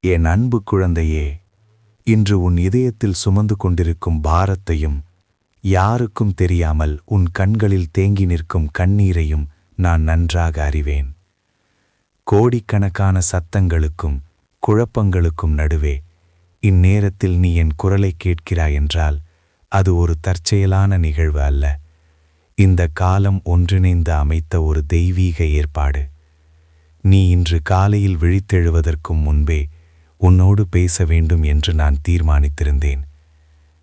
என் அன்பு குழந்தையே, இன்று உன் இதயத்தில் சுமந்து கொண்டிருக்கும் பாரத்தையும், யாருக்கும் தெரியாமல் உன் கண்களில் தேங்கி நிற்கும் கண்ணீரையும் நான் நன்றாக அறிவேன். கோடிக்கணக்கான சத்தங்களுக்கும் குழப்பங்களுக்கும் நடுவே இந்நேரத்தில் நீ என் குரலை கேட்கிறாயென்றால் அது ஒரு தற்செயலான நிகழ்வு அல்ல. இந்த காலம் ஒன்றிணைந்து அமைத்த ஒரு தெய்வீக ஏற்பாடு. நீ இன்று காலையில் விழித்தெழுவதற்கும் முன்பே உன்னோடு பேச வேண்டும் என்று நான் தீர்மானித்திருந்தேன்.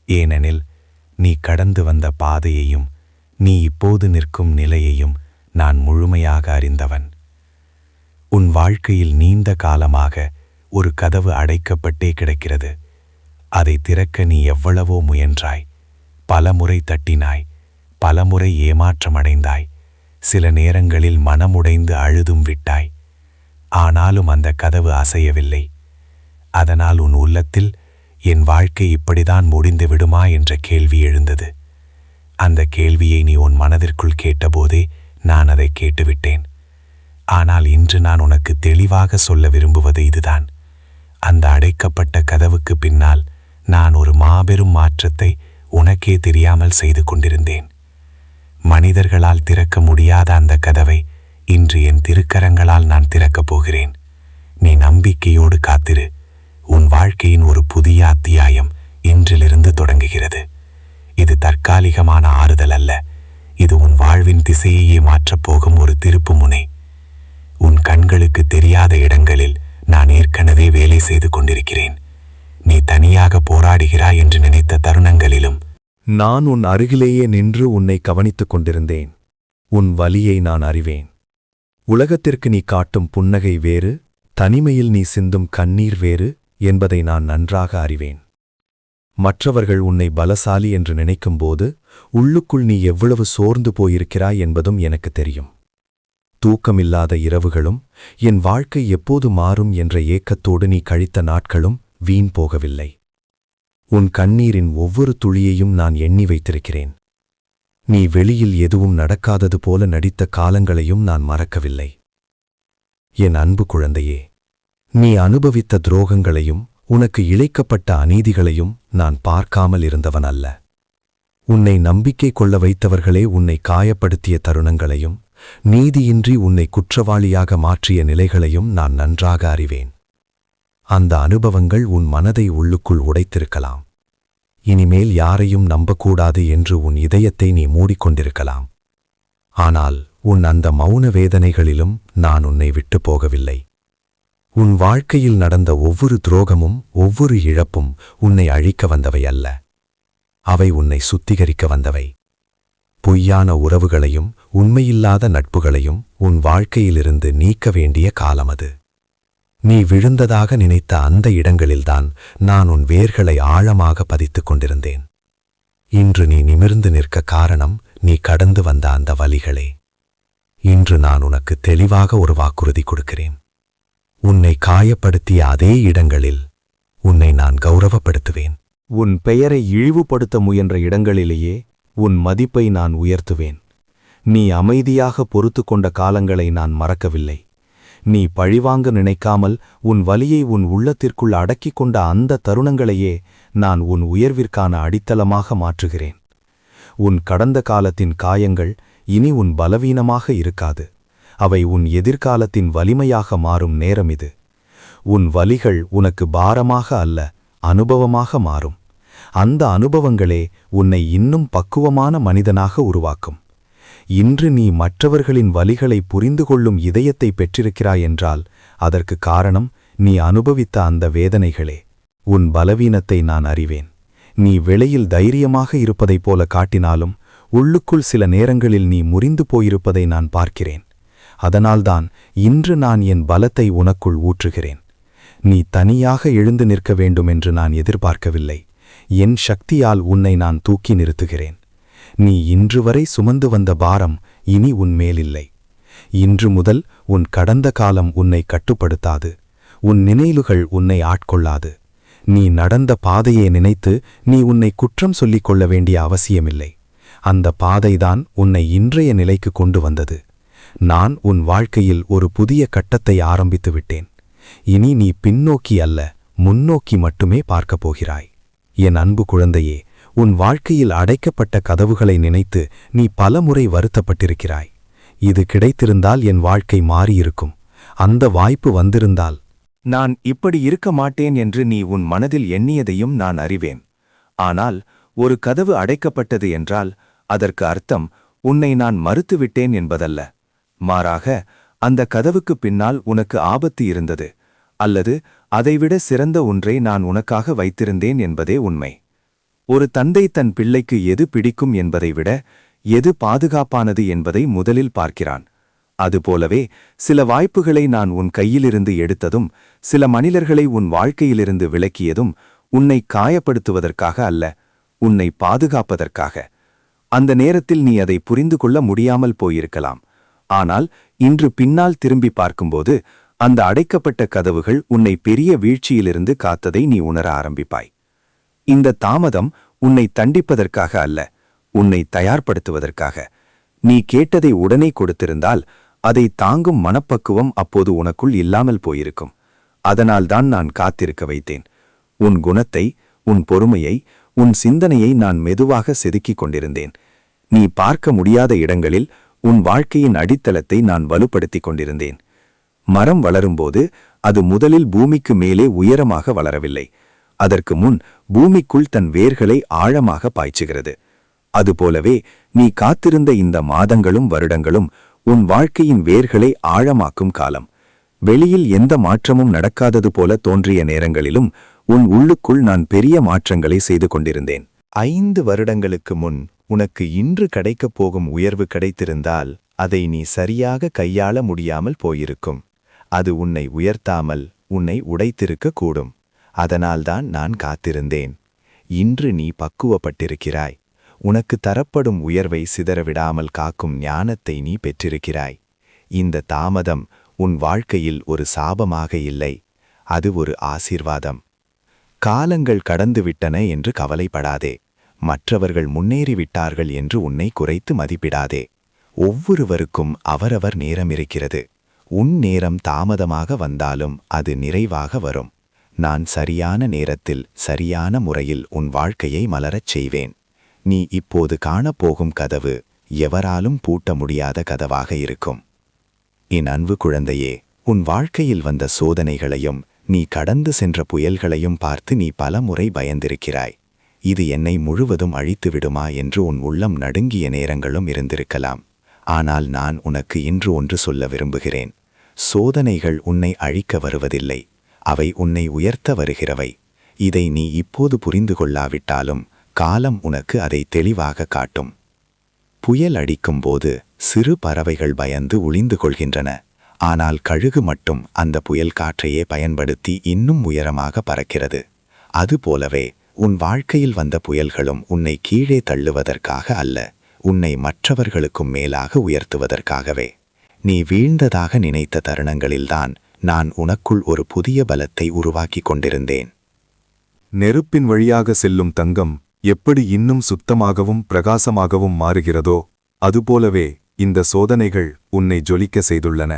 ஏனெனில் நீ கடந்து வந்த பாதையையும் நீ இப்போது நிற்கும் நிலையையும் நான் முழுமையாக அறிந்தவன். உன் வாழ்க்கையில் நீண்ட காலமாக ஒரு கதவு அடைக்கப்பட்டே கிடக்கிறது. அதை திறக்க நீ எவ்வளவோ முயன்றாய், பலமுறை தட்டினாய், பலமுறை ஏமாற்றமடைந்தாய், சில நேரங்களில் மனமுடைந்து அழுதும் விட்டாய். ஆனாலும் அந்த கதவு அசையவில்லை. அதனால் உன் உள்ளத்தில் என் வாழ்க்கை இப்படிதான் முடிந்து விடுமா என்ற கேள்வி எழுந்தது. அந்த கேள்வியை நீ உன் மனதிற்குள் கேட்டபோதே நான் அதை கேட்டுவிட்டேன். ஆனால் இன்று நான் உனக்கு தெளிவாக சொல்ல விரும்புவது இதுதான். அந்த அடைக்கப்பட்ட கதவுக்கு பின்னால் நான் ஒரு மாபெரும் மாற்றத்தை உனக்கே தெரியாமல் செய்து கொண்டிருந்தேன். மனிதர்களால் திறக்க முடியாத அந்த கதவை இன்று என் திருக்கரங்களால் நான் திறக்கப் போகிறேன். நீ நம்பிக்கையோடு காத்திரு. உன் வாழ்க்கையின் ஒரு புதிய அத்தியாயம் இன்றிலிருந்து தொடங்குகிறது. இது தற்காலிகமான ஆறுதல் அல்ல, இது உன் வாழ்வின் திசையையே மாற்றப்போகும் ஒரு திருப்பு முனை. உன் கண்களுக்கு தெரியாத இடங்களில் நான் ஏற்கனவே வேலை செய்து கொண்டிருக்கிறேன். நீ தனியாக போராடுகிறாய் என்று நினைத்த தருணங்களிலும் நான் உன் அருகிலேயே நின்று உன்னை கவனித்துக் கொண்டிருந்தேன். உன் வலியை நான் அறிவேன். உலகத்திற்கு நீ காட்டும் புன்னகை வேறு, தனிமையில் நீ சிந்தும் கண்ணீர் வேறு என்பதை நான் நன்றாக அறிவேன். மற்றவர்கள் உன்னை பலசாலி என்று நினைக்கும்போது உள்ளுக்குள் நீ எவ்வளவு சோர்ந்து போயிருக்கிறாய் என்பதும் எனக்கு தெரியும். தூக்கமில்லாத இரவுகளும் என் வாழ்க்கை எப்போது மாறும் என்ற ஏக்கத்தோடு நீ கழித்த நாட்களும் வீண் போகவில்லை. உன் கண்ணீரின் ஒவ்வொரு துளியையும் நான் எண்ணி வைத்திருக்கிறேன். நீ வெளியில் எதுவும் நடக்காதது போல நடித்த காலங்களையும் நான் மறக்கவில்லை. என் அன்பு குழந்தையே, நீ அனுபவித்த துரோகங்களையும் உனக்கு இழைக்கப்பட்ட அநீதிகளையும் நான் பார்க்காமல் இருந்தவன் அல்ல. உன்னை நம்பிக்கை கொள்ள வைத்தவர்களே உன்னை காயப்படுத்திய தருணங்களையும் நீதியின்றி உன்னை குற்றவாளியாக மாற்றிய நிலைகளையும் நான் நன்றாக அறிவேன். அந்த அனுபவங்கள் உன் மனதை உள்ளுக்குள் உடைத்திருக்கலாம். இனிமேல் யாரையும் நம்பக்கூடாது என்று உன் இதயத்தை நீ மூடிக்கொண்டிருக்கலாம். ஆனால் உன் அந்த மௌன வேதனைகளிலும் நான் உன்னை விட்டு போகவில்லை. உன் வாழ்க்கையில் நடந்த ஒவ்வொரு துரோகமும் ஒவ்வொரு இழப்பும் உன்னை அழிக்க வந்தவை அல்ல, அவை உன்னை சுத்திகரிக்க வந்தவை. பொய்யான உறவுகளையும் உண்மையில்லாத நட்புகளையும் உன் வாழ்க்கையிலிருந்து நீக்க வேண்டிய காலம் அது. நீ விழுந்ததாக நினைத்த அந்த இடங்களில்தான் நான் உன் வேர்களை ஆழமாக பதித்துக் கொண்டிருந்தேன். இன்று நீ நிமிர்ந்து நிற்க காரணம் நீ கடந்து வந்த அந்த வலிகளே. இன்று நான் உனக்கு தெளிவாக ஒரு வாக்குறுதி கொடுக்கிறேன். உன்னை காயப்படுத்திய அதே இடங்களில் உன்னை நான் கௌரவப்படுத்துவேன். உன் பெயரை இழிவுபடுத்த முயன்ற இடங்களிலேயே உன் மதிப்பை நான் உயர்த்துவேன். நீ அமைதியாக பொறுத்து கொண்ட காலங்களை நான் மறக்கவில்லை. நீ பழிவாங்க நினைக்காமல் உன் வலியை உன் உள்ளத்திற்குள் அடக்கிக் கொண்ட அந்த தருணங்களையே நான் உன் உயர்விற்கான அடித்தளமாக மாற்றுகிறேன். உன் கடந்த காலத்தின் காயங்கள் இனி உன் பலவீனமாக இருக்காது. அவை உன் எதிர்காலத்தின் வலிமையாக மாறும் நேரம் இது. உன் வலிகள் உனக்கு பாரமாக அல்ல, அனுபவமாக மாறும். அந்த அனுபவங்களே உன்னை இன்னும் பக்குவமான மனிதனாக உருவாக்கும். இன்று நீ மற்றவர்களின் வலிகளை புரிந்து கொள்ளும் இதயத்தை பெற்றிருக்கிறாய் என்றால் அதற்கு காரணம் நீ அனுபவித்த அந்த வேதனைகளே. உன் பலவீனத்தை நான் அறிவேன். நீ வெளியில் தைரியமாக இருப்பதைப் போல காட்டினாலும் உள்ளுக்குள் சில நேரங்களில் நீ முறிந்து போயிருப்பதை நான் பார்க்கிறேன். அதனால்தான் இன்று நான் என் பலத்தை உனக்குள் ஊற்றுகிறேன். நீ தனியாக எழுந்து நிற்க வேண்டுமென்று நான் எதிர்பார்க்கவில்லை. என் சக்தியால் உன்னை நான் தூக்கி நிறுத்துகிறேன். நீ இன்று வரை சுமந்து வந்த பாரம் இனி உன் மேலில்லை. இன்று முதல் உன் கடந்த காலம் உன்னை கட்டுப்படுத்தாது. உன் நினைவுகள் உன்னை ஆட்கொள்ளாது. நீ நடந்த பாதையை நினைத்து நீ உன்னை குற்றம் சொல்லிக் கொள்ள வேண்டிய அவசியமில்லை. அந்த பாதைதான் உன்னை இன்றைய நிலைக்கு கொண்டு வந்தது. நான் உன் வாழ்க்கையில் ஒரு புதிய கட்டத்தை ஆரம்பித்து விட்டேன். இனி நீ பின்னோக்கி அல்ல, முன்னோக்கி மட்டுமே பார்க்கப் போகிறாய். என் அன்பு குழந்தையே, உன் வாழ்க்கையில் அடைக்கப்பட்ட கதவுகளை நினைத்து நீ பலமுறை வருத்தப்பட்டிருக்கிறாய். இது கிடைத்திருந்தால் என் வாழ்க்கை மாறியிருக்கும். அந்த வாய்ப்பு வந்திருந்தால் நான் இப்படி இருக்க மாட்டேன் என்று நீ உன் மனதில் எண்ணியதையும் நான் அறிவேன். ஆனால் ஒரு கதவு அடைக்கப்பட்டது என்றால் அதற்கு அர்த்தம் உன்னை நான் மறுத்துவிட்டேன் என்பதல்ல. மாறாக அந்த கதவுக்கு பின்னால் உனக்கு ஆபத்து இருந்தது, அல்லது அதைவிட சிறந்த ஒன்றை நான் உனக்காக வைத்திருந்தேன் என்பதே உண்மை. ஒரு தந்தை தன் பிள்ளைக்கு எது பிடிக்கும் என்பதை விட எது பாதுகாப்பானது என்பதை முதலில் பார்க்கிறான். அதுபோலவே சில வாய்ப்புகளை நான் உன் கையிலிருந்து எடுத்ததும், சில மனிதர்களை உன் வாழ்க்கையிலிருந்து விலக்கியதும் உன்னை காயப்படுத்துவதற்காக அல்ல, உன்னை பாதுகாப்பதற்காக. அந்த நேரத்தில் நீ அதை புரிந்து கொள்ள முடியாமல் போயிருக்கலாம். ஆனால் இன்று பின்னால் திரும்பி பார்க்கும்போது அந்த அடைக்கப்பட்ட கதவுகள் உன்னை பெரிய வீழ்ச்சியிலிருந்து காத்ததை நீ உணர ஆரம்பிப்பாய். இந்த தாமதம் உன்னை தண்டிப்பதற்காக அல்ல, உன்னை தயார்படுத்துவதற்காக. நீ கேட்டதை உடனே கொடுத்திருந்தால் அதை தாங்கும் மனப்பக்குவம் அப்போது உனக்குள் இல்லாமல் போயிருக்கும். அதனால்தான் நான் காத்திருக்க வைத்தேன். உன் குணத்தை, உன் பொறுமையை, உன் சிந்தனையை நான் மெதுவாக செதுக்கிக் கொண்டிருந்தேன். நீ பார்க்க முடியாத இடங்களில் உன் வாழ்க்கையின் அடித்தளத்தை நான் வலுப்படுத்திக் கொண்டிருந்தேன். மரம் வளரும்போது அது முதலில் பூமிக்கு மேலே உயரமாக வளரவில்லை. அதற்கு முன் பூமிக்குள் தன் வேர்களை ஆழமாக பாய்ச்சுகிறது. அதுபோலவே நீ காத்திருந்த இந்த மாதங்களும் வருடங்களும் உன் வாழ்க்கையின் வேர்களை ஆழமாக்கும் காலம். வெளியில் எந்த மாற்றமும் நடக்காதது போல தோன்றிய நேரங்களிலும் உன் உள்ளுக்குள் நான் பெரிய மாற்றங்களை செய்து கொண்டிருந்தேன். 5 வருடங்களுக்கு முன் உனக்கு இன்று கிடைக்கப் போகும் உயர்வு கிடைத்திருந்தால் அதை நீ சரியாக கையாள முடியாமல் போயிருக்கும். அது உன்னை உயர்த்தாமல் உன்னை உடைத்திருக்க கூடும். அதனால்தான் நான் காத்திருந்தேன். இன்று நீ பக்குவப்பட்டிருக்கிறாய். உனக்கு தரப்படும் உயர்வை சிதறவிடாமல் காக்கும் ஞானத்தை நீ பெற்றிருக்கிறாய். இந்த தாமதம் உன் வாழ்க்கையில் ஒரு சாபமாக இல்லை, அது ஒரு ஆசீர்வாதம். காலங்கள் கடந்துவிட்டன என்று கவலைப்படாதே. மற்றவர்கள் முன்னேறிவிட்டார்கள் என்று உன்னை குறைத்து மதிப்பிடாதே. ஒவ்வொருவருக்கும் அவரவர் நேரம் இருக்கிறது. உன் நேரம் தாமதமாக வந்தாலும் அது நிறைவாக வரும். நான் சரியான நேரத்தில் சரியான முறையில் உன் வாழ்க்கையை மலரச் செய்வேன். நீ இப்போது காணப்போகும் கதவு எவராலும் பூட்ட முடியாத கதவாக இருக்கும். என் அன்பு குழந்தையே, உன் வாழ்க்கையில் வந்த சோதனைகளையும் நீ கடந்து சென்ற புயல்களையும் பார்த்து நீ பலமுறை பயந்திருக்கிறாய். இது என்னை முழுவதும் அழித்துவிடுமா என்று உன் உள்ளம் நடுங்கிய நேரங்களும் இருந்திருக்கலாம். ஆனால் நான் உனக்கு இன்று ஒன்று சொல்ல விரும்புகிறேன். சோதனைகள் உன்னை அழிக்க வருவதில்லை, அவை உன்னை உயர்த்த வருகிறவை. இதை நீ இப்போது புரிந்து கொள்ளாவிட்டாலும் காலம் உனக்கு அதை தெளிவாக காட்டும். புயல் அடிக்கும்போது சிறு பறவைகள் பயந்து ஒளிந்து கொள்கின்றன. ஆனால் கழுகு மட்டும் அந்த புயல் காற்றையே பயன்படுத்தி இன்னும் உயரமாக பறக்கிறது. அதுபோலவே உன் வாழ்க்கையில் வந்த புயல்களும் உன்னை கீழே தள்ளுவதற்காக அல்ல, உன்னை மற்றவர்களுக்கும் மேலாக உயர்த்துவதற்காகவே. நீ வீழ்ந்ததாக நினைத்த தருணங்களில்தான் நான் உனக்குள் ஒரு புதிய பலத்தை உருவாக்கிக் கொண்டிருந்தேன். நெருப்பின் வழியாக செல்லும் தங்கம் எப்படி இன்னும் சுத்தமாகவும் பிரகாசமாகவும் மாறுகிறதோ அதுபோலவே இந்த சோதனைகள் உன்னை ஜொலிக்க செய்துள்ளன.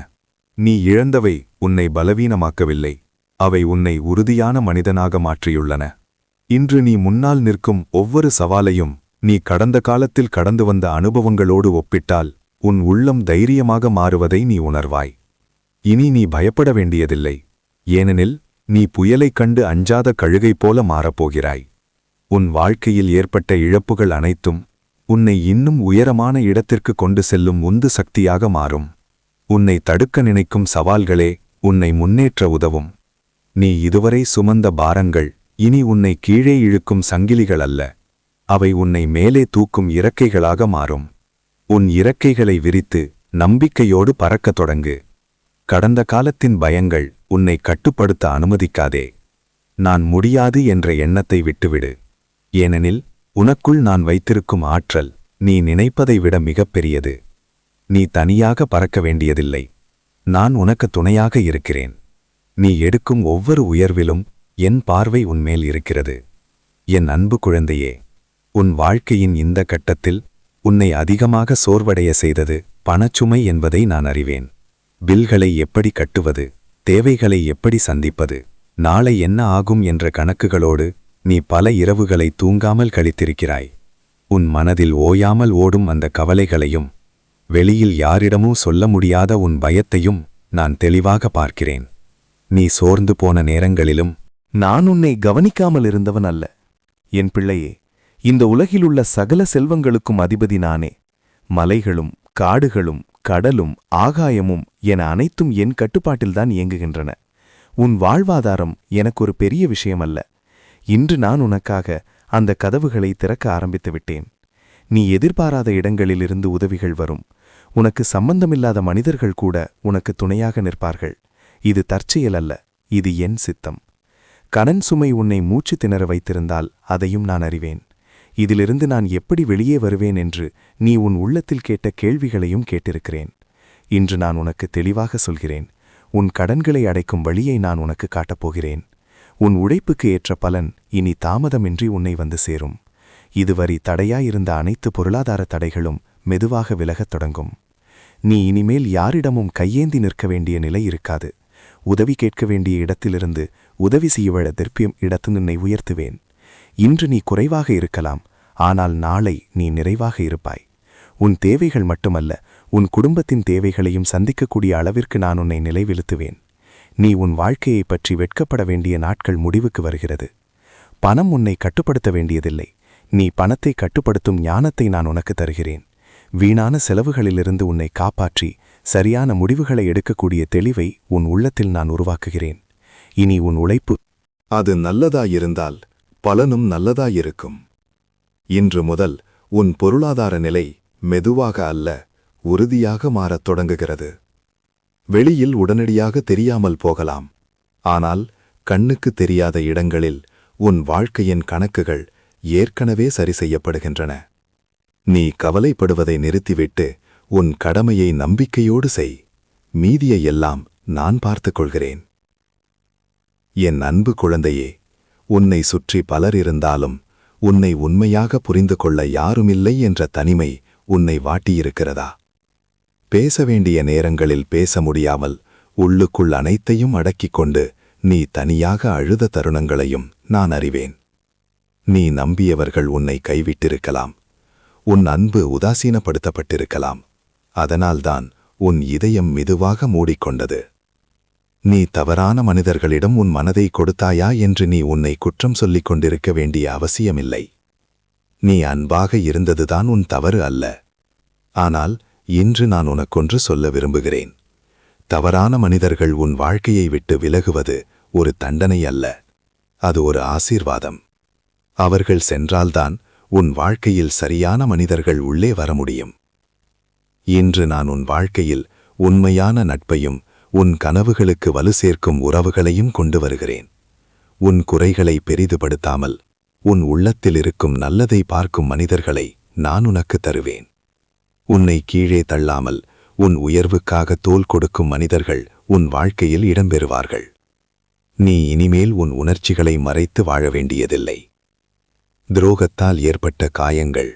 நீ இழந்தவை உன்னை பலவீனமாக்கவில்லை, அவை உன்னை உறுதியான மனிதனாக மாற்றியுள்ளன. இன்று நீ முன்னால் நிற்கும் ஒவ்வொரு சவாலையும் நீ கடந்த காலத்தில் கடந்து வந்த அனுபவங்களோடு ஒப்பிட்டால் உன் உள்ளம் தைரியமாக மாறுவதை நீ உணர்வாய். இனி நீ பயப்பட வேண்டியதில்லை, ஏனெனில் நீ புயலைக் கண்டு அஞ்சாத கழுகை போல மாறப்போகிறாய். உன் வாழ்க்கையில் ஏற்பட்ட இழப்புகள் அனைத்தும் உன்னை இன்னும் உயரமான இடத்திற்கு கொண்டு செல்லும் உந்து சக்தியாக மாறும். உன்னை தடுக்க நினைக்கும் சவால்களே உன்னை முன்னேற்ற உதவும். நீ இதுவரை சுமந்த பாரங்கள் இனி உன்னை கீழே இழுக்கும் சங்கிலிகள் அல்ல, அவை உன்னை மேலே தூக்கும் இறக்கைகளாக மாறும். உன் இறக்கைகளை விரித்து நம்பிக்கையோடு பறக்கத் தொடங்கு. கடந்த காலத்தின் பயங்கள் உன்னை கட்டுப்படுத்த அனுமதிக்காதே. நான் முடியாது என்ற எண்ணத்தை விட்டுவிடு. ஏனெனில் உனக்குள் நான் வைத்திருக்கும் ஆற்றல் நீ நினைப்பதை விட மிகப்பெரியது. நீ தனியாக பறக்க வேண்டியதில்லை, நான் உனக்கு துணையாக இருக்கிறேன். நீ எடுக்கும் ஒவ்வொரு உயர்விலும் என் பார்வை உன்மேல் இருக்கிறது. என் அன்பு குழந்தையே, உன் வாழ்க்கையின் இந்த கட்டத்தில் உன்னை அதிகமாக சோர்வடைய செய்தது பணச்சுமை என்பதை நான் அறிவேன். பில்களை எப்படி கட்டுவது, தேவைகளை எப்படி சந்திப்பது, நாளை என்ன ஆகும் என்ற கணக்குகளோடு நீ பல இரவுகளை தூங்காமல் கழித்திருக்கிறாய். உன் மனதில் ஓயாமல் ஓடும் அந்த கவலைகளையும் வெளியில் யாரிடமும் சொல்ல முடியாத உன் பயத்தையும் நான் தெளிவாக பார்க்கிறேன். நீ சோர்ந்து போன நேரங்களிலும் நான் உன்னை கவனிக்காமல் இருந்தவன் அல்ல. என் பிள்ளையே, இந்த உலகிலுள்ள சகல செல்வங்களுக்கும் அதிபதி நானே. மலைகளும் காடுகளும் கடலும் ஆகாயமும் என அனைத்தும் என் கட்டுப்பாட்டில்தான் இயங்குகின்றன. உன் வாழ்வாதாரம் எனக்கு ஒரு பெரிய விஷயமல்ல. இன்று நான் உனக்காக அந்த கதவுகளை திறக்க ஆரம்பித்து விட்டேன். நீ எதிர்பாராத இடங்களிலிருந்து உதவிகள் வரும். உனக்கு சம்பந்தமில்லாத மனிதர்கள் கூட உனக்கு துணையாக நிற்பார்கள். இது தற்செயல் அல்ல, இது என் சித்தம். கடன் சுமை உன்னை மூச்சு திணற வைத்திருந்தால் அதையும் நான் அறிவேன். இதிலிருந்து நான் எப்படி வெளியே வருவேன் என்று நீ உன் உள்ளத்தில் கேட்ட கேள்விகளையும் கேட்டிருக்கிறேன். இன்று நான் உனக்கு தெளிவாக சொல்கிறேன். உன் கடன்களை அடைக்கும் வழியை நான் உனக்கு காட்டப்போகிறேன். உன் உழைப்புக்கு ஏற்ற பலன் இனி தாமதமின்றி உன்னை வந்து சேரும். இதுவரை தடையாயிருந்த அனைத்து பொருளாதார தடைகளும் மெதுவாக விலகத் தொடங்கும். நீ இனிமேல் யாரிடமும் கையேந்தி நிற்க வேண்டிய நிலை இருக்காது. உதவி கேட்க வேண்டிய இடத்திலிருந்து உதவி செய்யவழ திருப்பியும் இடத்து நின்னை உயர்த்துவேன். இன்று நீ குறைவாக இருக்கலாம், ஆனால் நாளை நீ நிறைவாக இருப்பாய். உன் தேவைகள் மட்டுமல்ல, உன் குடும்பத்தின் தேவைகளையும் சந்திக்கக்கூடிய அளவிற்கு நான் உன்னை நிலைவிழுத்துவேன். நீ உன் வாழ்க்கையைப் பற்றி வெட்கப்பட வேண்டிய நாட்கள் முடிவுக்கு வருகிறது. பணம் உன்னை கட்டுப்படுத்த வேண்டியதில்லை. நீ பணத்தை கட்டுப்படுத்தும் ஞானத்தை நான் உனக்கு தருகிறேன். வீணான செலவுகளிலிருந்து உன்னை காப்பாற்றி சரியான முடிவுகளை எடுக்கக்கூடிய தெளிவை உன் உள்ளத்தில் நான் உருவாக்குகிறேன். இனி உன் உழைப்பு அது நல்லதாயிருந்தால் பலனும் நல்லதாயிருக்கும். இன்று முதல் உன் பொருளாதார நிலை மெதுவாக அல்ல, உறுதியாக மாறத் தொடங்குகிறது. வெளியில் உடனடியாக தெரியாமல் போகலாம், ஆனால் கண்ணுக்கு தெரியாத இடங்களில் உன் வாழ்க்கையின் கணக்குகள் ஏற்கனவே சரி செய்யப்படுகின்றன. நீ கவலைப்படுவதை நிறுத்திவிட்டு உன் கடமையை நம்பிக்கையோடு செய். மீதியை எல்லாம் நான் பார்த்துக் கொள்கிறேன். என் அன்பு குழந்தையே, உன்னை சுற்றி பலர் இருந்தாலும் உன்னை உண்மையாக புரிந்து கொள்ள யாருமில்லை என்ற தனிமை உன்னை வாட்டியிருக்கிறதா? பேச வேண்டிய நேரங்களில் பேச முடியாமல் உள்ளுக்குள் அனைத்தையும் அடக்கிக் கொண்டு நீ தனியாக அழுத தருணங்களையும் நான் அறிவேன். நீ நம்பியவர்கள் உன்னை கைவிட்டிருக்கலாம். உன் அன்பு உதாசீனப்படுத்தப்பட்டிருக்கலாம். அதனால்தான் உன் இதயம் மெதுவாக மூடிக்கொண்டது. நீ தவறான மனிதர்களிடம் உன் மனதை கொடுத்தாயா என்று நீ உன்னை குற்றம் சொல்லிக் கொண்டிருக்க வேண்டிய அவசியமில்லை. நீ அன்பாக இருந்ததுதான் உன் தவறு அல்ல. ஆனால் இன்று நான் உனக்கொன்று சொல்ல விரும்புகிறேன். தவறான மனிதர்கள் உன் வாழ்க்கையை விட்டு விலகுவது ஒரு தண்டனை அல்ல, அது ஒரு ஆசீர்வாதம். அவர்கள் சென்றால்தான் உன் வாழ்க்கையில் சரியான மனிதர்கள் உள்ளே வர முடியும். இன்று நான் உன் வாழ்க்கையில் உண்மையான நட்பையும் உன் கனவுகளுக்கு வலு சேர்க்கும் உறவுகளையும் கொண்டு வருகிறேன். உன் குறைகளை பெரிதுபடுத்தாமல் உன் உள்ளத்தில் இருக்கும் நல்லதை பார்க்கும் மனிதர்களை நான் உனக்கு தருவேன். உன்னை கீழே தள்ளாமல் உன் உயர்வுக்காக தோள் கொடுக்கும் மனிதர்கள் உன் வாழ்க்கையில் இடம்பெறுவார்கள். நீ இனிமேல் உன் உணர்ச்சிகளை மறைத்து வாழ வேண்டியதில்லை. துரோகத்தால் ஏற்பட்ட காயங்கள்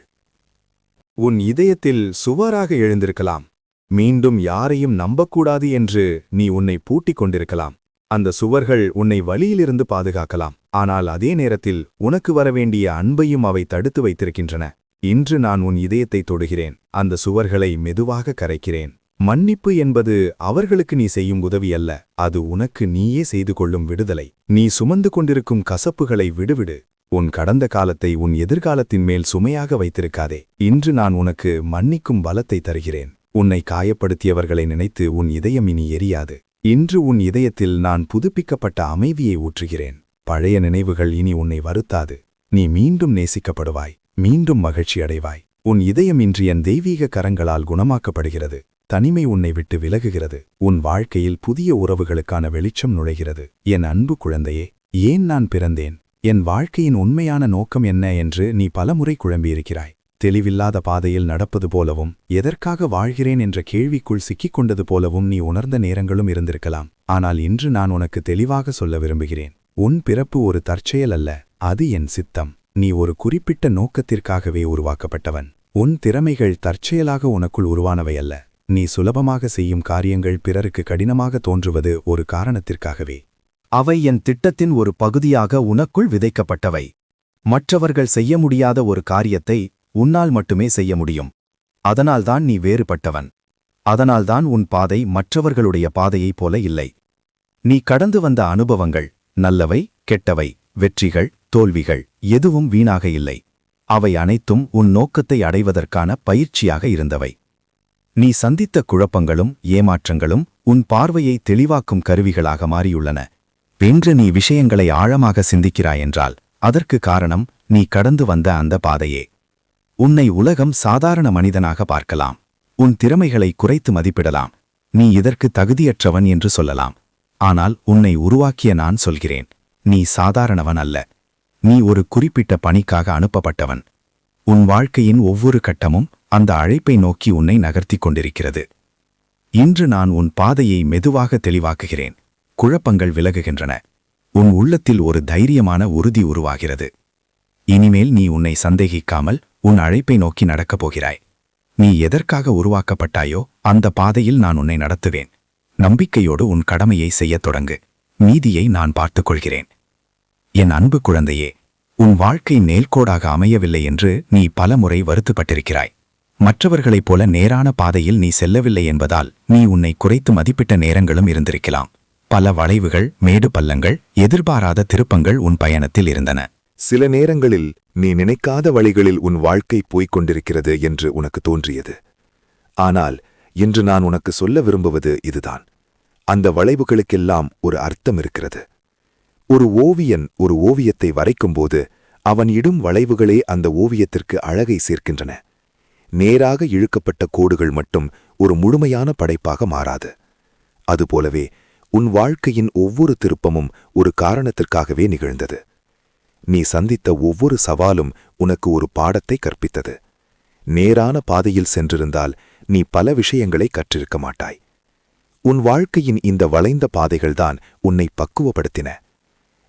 உன் இதயத்தில் சுவராக எழுந்திருக்கலாம். மீண்டும் யாரையும் நம்பக்கூடாது என்று நீ உன்னை பூட்டிக் கொண்டிருக்கலாம். அந்த சுவர்கள் உன்னை வலியிலிருந்து பாதுகாக்கலாம், ஆனால் அதே நேரத்தில் உனக்கு வரவேண்டிய அன்பையும் அவை தடுத்து வைத்திருக்கின்றன. இன்று நான் உன் இதயத்தை தொடுகிறேன். அந்த சுவர்களை மெதுவாக கரைக்கிறேன். மன்னிப்பு என்பது அவர்களுக்கு நீ செய்யும் உதவி அல்ல, அது உனக்கு நீயே செய்து கொள்ளும் விடுதலை. நீ சுமந்து கொண்டிருக்கும் கசப்புகளை விடுவிடு. உன் கடந்த காலத்தை உன் எதிர்காலத்தின் மேல் சுமையாக வைத்திருக்காதே. இன்று நான் உனக்கு மன்னிக்கும் பலத்தை தருகிறேன். உன்னை காயப்படுத்தியவர்களை நினைத்து உன் இதயம் இனி எரியாது. இன்று உன் இதயத்தில் நான் புதுப்பிக்கப்பட்ட அமைதியை ஊற்றுகிறேன். பழைய நினைவுகள் இனி உன்னை வருத்தாது. நீ மீண்டும் நேசிக்கப்படுவாய், மீண்டும் மகிழ்ச்சி அடைவாய். உன் இதயம் இன்று என் தெய்வீக கரங்களால் குணமாக்கப்படுகிறது. தனிமை உன்னை விட்டு விலகுகிறது. உன் வாழ்க்கையில் புதிய உறவுகளுக்கான வெளிச்சம் நுழைகிறது. என் அன்பு குழந்தையே, ஏன் நான் பிறந்தேன், என் வாழ்க்கையின் உண்மையான நோக்கம் என்ன என்று நீ பலமுறை குழம்பியிருக்கிறாய். தெளிவில்லாத பாதையில் நடப்பது போலவும் எதற்காக வாழ்கிறேன் என்ற கேள்விக்குள் சிக்கிக் கொண்டது போலவும் நீ உணர்ந்த நேரங்களும் இருந்திருக்கலாம். ஆனால் இன்று நான் உனக்கு தெளிவாக சொல்ல விரும்புகிறேன். உன் பிறப்பு ஒரு தற்செயல் அல்ல, அது என் சித்தம். நீ ஒரு குறிப்பிட்ட நோக்கத்திற்காகவே உருவாக்கப்பட்டவன். உன் திறமைகள் தற்செயலாக உனக்குள் உருவானவை அல்ல, நீ சுலபமாக செய்யும் காரியங்கள் பிறருக்கு கடினமாக தோன்றுவது ஒரு காரணத்திற்காகவே. அவை என் திட்டத்தின் ஒரு பகுதியாக உனக்குள் விதைக்கப்பட்டவை. மற்றவர்கள் செய்ய முடியாத ஒரு காரியத்தை உன்னால் மட்டுமே செய்ய முடியும். அதனால்தான் நீ வேறுபட்டவன். அதனால்தான் உன் பாதை மற்றவர்களுடைய பாதையைப் போல இல்லை. நீ கடந்து வந்த அனுபவங்கள், நல்லவை கெட்டவை, வெற்றிகள் தோல்விகள் எதுவும் வீணாக இல்லை. அவை அனைத்தும் உன் நோக்கத்தை அடைவதற்கான பயிற்சியாக இருந்தவை. நீ சந்தித்த குழப்பங்களும் ஏமாற்றங்களும் உன் பார்வையை தெளிவாக்கும் கருவிகளாக மாறியுள்ளன. வென்று நீ விஷயங்களை ஆழமாக சிந்திக்கிறாயென்றால் அதற்கு காரணம் நீ கடந்து வந்த அந்த பாதையே. உன்னை உலகம் சாதாரண மனிதனாக பார்க்கலாம். உன் திறமைகளை குறைத்து மதிப்பிடலாம். நீ இதற்கு தகுதியற்றவன் என்று சொல்லலாம். ஆனால் உன்னை உருவாக்கிய நான் சொல்கிறேன், நீ சாதாரணவன் அல்ல. நீ ஒரு குறிப்பிட்ட பணிக்காக அனுப்பப்பட்டவன். உன் வாழ்க்கையின் ஒவ்வொரு கட்டமும் அந்த அழைப்பை நோக்கி உன்னை நகர்த்திக் கொண்டிருக்கிறது. இன்று நான் உன் பாதையை மெதுவாக தெளிவாக்குகிறேன். குழப்பங்கள் விலகுகின்றன. உன் உள்ளத்தில் ஒரு தைரியமான உறுதி உருவாகிறது. இனிமேல் நீ உன்னை சந்தேகிக்காமல் உன் அழைப்பை நோக்கி நடக்கப் போகிறாய். நீ எதற்காக உருவாக்கப்பட்டாயோ அந்த பாதையில் நான் உன்னை நடத்துவேன். நம்பிக்கையோடு உன் கடமையை செய்யத் தொடங்கு. மீதியை நான் பார்த்துக் கொள்கிறேன். என் அன்பு குழந்தையே, உன் வாழ்க்கை நேர்கோடாக அமையவில்லை என்று நீ பலமுறை வருத்தப்பட்டிருக்கிறாய். மற்றவர்களைப் போல நேரான பாதையில் நீ செல்லவில்லை என்பதால் நீ உன்னை குறைத்து மதிப்பிட்ட நேரங்களும் இருந்திருக்கலாம். பல வளைவுகள், மேடு பள்ளங்கள், எதிர்பாராத திருப்பங்கள் உன் பயணத்தில் இருந்தன. சில நேரங்களில் நீ நினைக்காத வழிகளில் உன் வாழ்க்கை போய்க் கொண்டிருக்கிறது என்று உனக்கு தோன்றியது. ஆனால் இன்று நான் உனக்கு சொல்ல விரும்புவது இதுதான். அந்த வளைவுகளுக்கெல்லாம் ஒரு அர்த்தம் இருக்கிறது. ஒரு ஓவியன் ஒரு ஓவியத்தை வரைக்கும்போது அவன் இடும் வளைவுகளே அந்த ஓவியத்திற்கு அழகை சேர்க்கின்றன. நேராக இழுக்கப்பட்ட கோடுகள் மட்டும் ஒரு முழுமையான படைப்பாக மாறாது. அதுபோலவே உன் வாழ்க்கையின் ஒவ்வொரு திருப்பமும் ஒரு காரணத்திற்காகவே நிகழ்ந்தது. நீ சந்தித்த ஒவ்வொரு சவாலும் உனக்கு ஒரு பாடத்தை கற்பித்தது. நேரான பாதையில் சென்றிருந்தால் நீ பல விஷயங்களை கற்றிருக்க மாட்டாய். உன் வாழ்க்கையின் இந்த வளைந்த பாதைகள்தான் உன்னை பக்குவப்படுத்தின.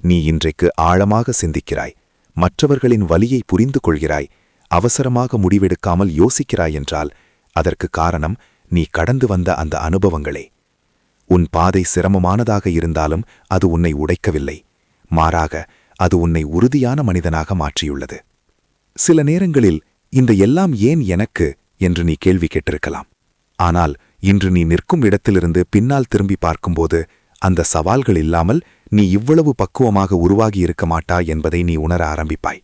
நீ இன்றைக்கு ஆழமாக சிந்திக்கிறாய், மற்றவர்களின் வலியை புரிந்து கொள்கிறாய், அவசரமாக முடிவெடுக்காமல் யோசிக்கிறாய் என்றால் அதற்கு காரணம் நீ கடந்து வந்த அந்த அனுபவங்களே. உன் பாதை சிரமமானதாக இருந்தாலும் அது உன்னை உடைக்கவில்லை. மாறாக அது உன்னை உறுதியான மனிதனாக மாற்றியுள்ளது. சில நேரங்களில் இந்த எல்லாம் ஏன் எனக்கு என்று நீ கேள்வி கேட்டிருக்கலாம். ஆனால் இன்று நீ நிற்கும் இடத்திலிருந்து பின்னால் திரும்பி பார்க்கும்போது அந்த சவால்கள் இல்லாமல் நீ இவ்வளவு பக்குவமாக உருவாகி இருக்க மாட்டாய் என்பதை நீ உணர ஆரம்பிப்பாய்.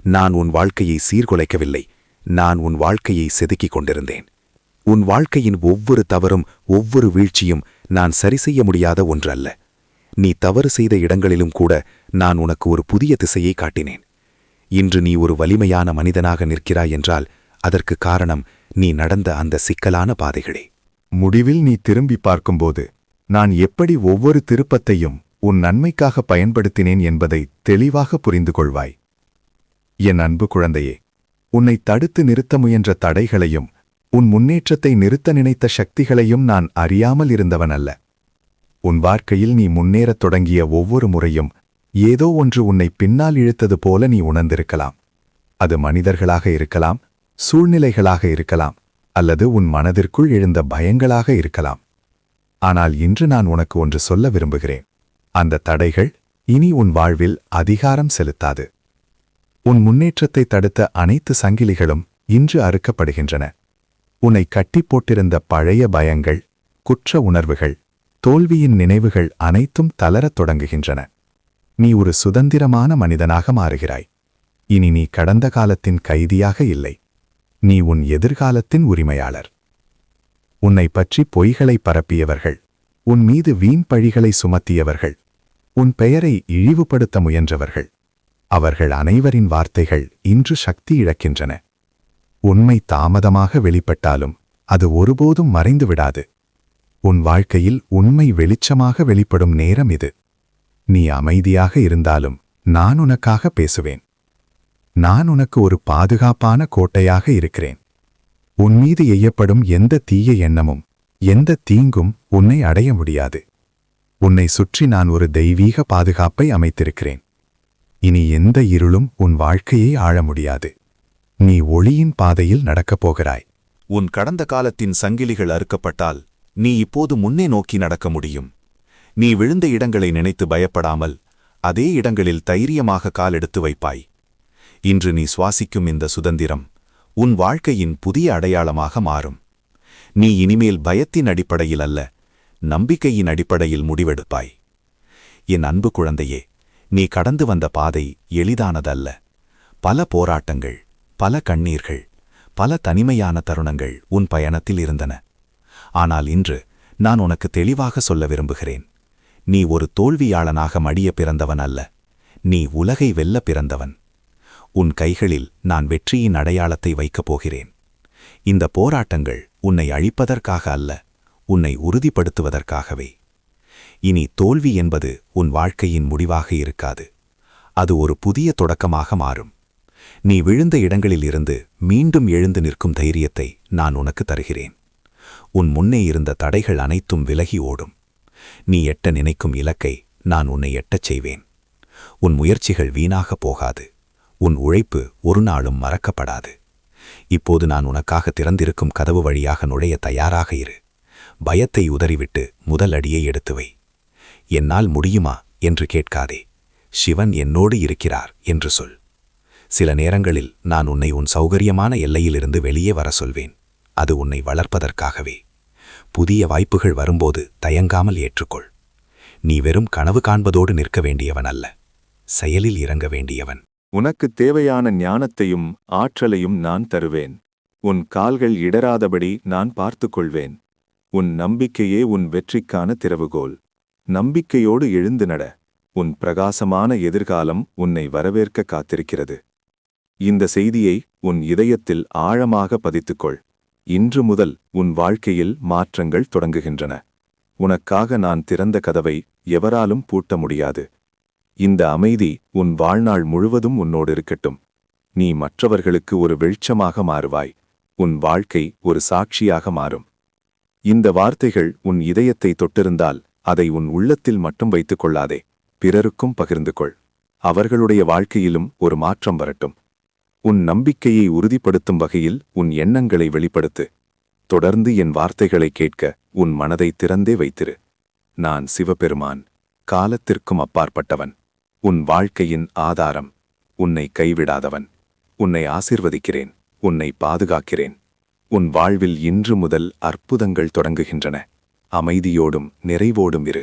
நான் உன் வாழ்க்கையை சீர்குலைக்கவில்லை, நான் உன் வாழ்க்கையை செதுக்கிக் கொண்டிருந்தேன். உன் வாழ்க்கையின் ஒவ்வொரு தவறும் ஒவ்வொரு வீழ்ச்சியும் நான் சரிசெய்ய முடியாத ஒன்றல்ல. நீ தவறு செய்த இடங்களிலும் கூட நான் உனக்கு ஒரு புதிய திசையை காட்டினேன். இன்று நீ ஒரு வலிமையான மனிதனாக நிற்கிறாய் என்றால் அதற்கு காரணம் நீ நடந்த அந்த சிக்கலான பாதைகளே. முடிவில் நீ திரும்பி பார்க்கும்போது நான் எப்படி ஒவ்வொரு திருப்பத்தையும் உன் நன்மைக்காக பயன்படுத்தினேன் என்பதை தெளிவாக புரிந்து கொள்வாய். என் அன்பு குழந்தையே, உன்னை தடுத்து நிறுத்த முயன்ற தடைகளையும் உன் முன்னேற்றத்தை நிறுத்த நினைத்த சக்திகளையும் நான் அறியாமல் இருந்தவன் அல்ல. உன் வாழ்க்கையில் நீ முன்னேறத் தொடங்கிய ஒவ்வொரு முறையும் ஏதோ ஒன்று உன்னை பின்னால் இழுத்தது போல நீ உணர்ந்திருக்கலாம். அது மனிதர்களாக இருக்கலாம், சூழ்நிலைகளாக இருக்கலாம், அல்லது உன் மனதிற்குள் எழுந்த பயங்களாக இருக்கலாம். ஆனால் இன்று நான் உனக்கு ஒன்று சொல்ல விரும்புகிறேன். அந்த தடைகள் இனி உன் வாழ்வில் அதிகாரம் செலுத்தாது. உன் முன்னேற்றத்தை தடுத்த அனைத்து சங்கிலிகளும் இன்று அறுக்கப்படுகின்றன. உன்னை கட்டிப் போட்டிருந்த பழைய பயங்கள், குற்ற உணர்வுகள், தோல்வியின் நினைவுகள் அனைத்தும் தளரத் தொடங்குகின்றன. நீ ஒரு சுதந்திரமான மனிதனாக மாறுகிறாய். இனி நீ கடந்த காலத்தின் கைதியாக இல்லை. நீ உன் எதிர்காலத்தின் உரிமையாளர். உன்னை பற்றி பொய்களை பரப்பியவர்கள், உன் மீது வீண் பழிகளை சுமத்தியவர்கள், உன் பெயரை இழிவுபடுத்த முயன்றவர்கள், அவர்கள் அனைவரின் வார்த்தைகள் இன்று சக்தி இழக்கின்றன. உண்மை தாமதமாக வெளிப்பட்டாலும் அது ஒருபோதும் மறைந்து விடாது. உன் வாழ்க்கையில் உண்மை வெளிச்சமாக வெளிப்படும் நேரம் இது. நீ அமைதியாக இருந்தாலும் நான் உனக்காக பேசுவேன். நான் உனக்கு ஒரு பாதுகாப்பான கோட்டையாக இருக்கிறேன். உன் மீது எய்யப்படும் எந்த தீய எண்ணமும் எந்த தீங்கும் உன்னை அடைய முடியாது. உன்னை சுற்றி நான் ஒரு தெய்வீக பாதுகாப்பை அமைத்திருக்கிறேன். இனி எந்த இருளும் உன் வாழ்க்கையை ஆழ முடியாது. நீ ஒளியின் பாதையில் நடக்கப் போகிறாய். உன் கடந்த காலத்தின் சங்கிலிகள் அறுக்கப்பட்டால் நீ இப்போது முன்னே நோக்கி நடக்க முடியும். நீ விழுந்த இடங்களை நினைத்து பயப்படாமல் அதே இடங்களில் தைரியமாக காலெடுத்து வைப்பாய். இன்று நீ சுவாசிக்கும் இந்த சுதந்திரம் உன் வாழ்க்கையின் புதிய அடையாளமாக மாறும். நீ இனிமேல் பயத்தின் அடிப்படையில் அல்ல, நம்பிக்கையின் அடிப்படையில் முடிவெடுப்பாய். என் அன்பு குழந்தையே, நீ கடந்து வந்த பாதை எளிதானதல்ல. பல போராட்டங்கள், பல கண்ணீர்கள், பல தனிமையான தருணங்கள் உன் பயணத்தில் இருந்தன. ஆனால் இன்று நான் உனக்கு தெளிவாக சொல்ல விரும்புகிறேன். நீ ஒரு தோல்வியாளனாக மடிய பிறந்தவன் அல்ல, நீ உலகை வெல்ல பிறந்தவன். உன் கைகளில் நான் வெற்றியின் அடையாளத்தை வைக்கப் போகிறேன். இந்த போராட்டங்கள் உன்னை அழிப்பதற்காக அல்ல, உன்னை உறுதிப்படுத்துவதற்காகவே. இனி தோல்வி என்பது உன் வாழ்க்கையின் முடிவாக இருக்காது, அது ஒரு புதிய தொடக்கமாக மாறும். நீ விழுந்த இடங்களில் இருந்து மீண்டும் எழுந்து நிற்கும் தைரியத்தை நான் உனக்கு தருகிறேன். உன் முன்னே இருந்த தடைகள் அனைத்தும் விலகி ஓடும். நீ எட்ட நினைக்கும் இலக்கை நான் உன்னை எட்டச் செய்வேன். உன் முயற்சிகள் வீணாகப் போகாது, உன் உழைப்பு ஒரு நாளும் மறக்கப்படாது. இப்போது நான் உனக்காக திறந்திருக்கும் கதவு வழியாக நுழைய தயாராக இரு. பயத்தை உதறிவிட்டு முதல் அடியை எடுத்து வை. என்னால் முடியுமா என்று கேட்காதே, சிவன் என்னோடு இருக்கிறார் என்று சொல். சில நேரங்களில் நான் உன்னை உன் சௌகரியமான எல்லையிலிருந்து வெளியே வர சொல்வேன். அது உன்னை வளர்ப்பதற்காகவே. புதிய வாய்ப்புகள் வரும்போது தயங்காமல் ஏற்றுக்கொள். நீ வெறும் கனவு காண்பதோடு நிற்க வேண்டியவன் அல்ல, செயலில் இறங்க வேண்டியவன். உனக்குத் தேவையான ஞானத்தையும் ஆற்றலையும் நான் தருவேன். உன் கால்கள் இடராதபடி நான் பார்த்துக்கொள்வேன். உன் நம்பிக்கையே உன் வெற்றிக்கான திறவுகோல். நம்பிக்கையோடு எழுந்து நட. உன் பிரகாசமான எதிர்காலம் உன்னை வரவேற்க காத்திருக்கிறது. இந்த செய்தியை உன் இதயத்தில் ஆழமாக பதித்துக்கொள். இன்று முதல் உன் வாழ்க்கையில் மாற்றங்கள் தொடங்குகின்றன. உனக்காக நான் திறந்த கதவை எவராலும் பூட்ட முடியாது. இந்த அமைதி உன் வாழ்நாள் முழுவதும் உன்னோடு இருக்கட்டும். நீ மற்றவர்களுக்கு ஒரு வெளிச்சமாக மாறுவாய். உன் வாழ்க்கை ஒரு சாட்சியாக மாறும். இந்த வார்த்தைகள் உன் இதயத்தை தொட்டிருந்தால் அதை உன் உள்ளத்தில் மட்டும் வைத்துக் கொள்ளாதே, பிறருக்கும் பகிர்ந்து கொள். அவர்களுடைய வாழ்க்கையிலும் ஒரு மாற்றம் வரட்டும். உன் நம்பிக்கையை உறுதிப்படுத்தும் வகையில் உன் எண்ணங்களை வெளிப்படுத்து. தொடர்ந்து என் வார்த்தைகளை கேட்க உன் மனதை திறந்தே வைத்திரு. நான் சிவபெருமான், காலத்திற்கும் அப்பாற்பட்டவன், உன் வாழ்க்கையின் ஆதாரம், உன்னை கைவிடாதவன். உன்னை ஆசிர்வதிக்கிறேன், உன்னை பாதுகாக்கிறேன். உன் வாழ்வில் இன்று முதல் அற்புதங்கள் தொடங்குகின்றன. அமைதியோடும் நிறைவோடும் இரு.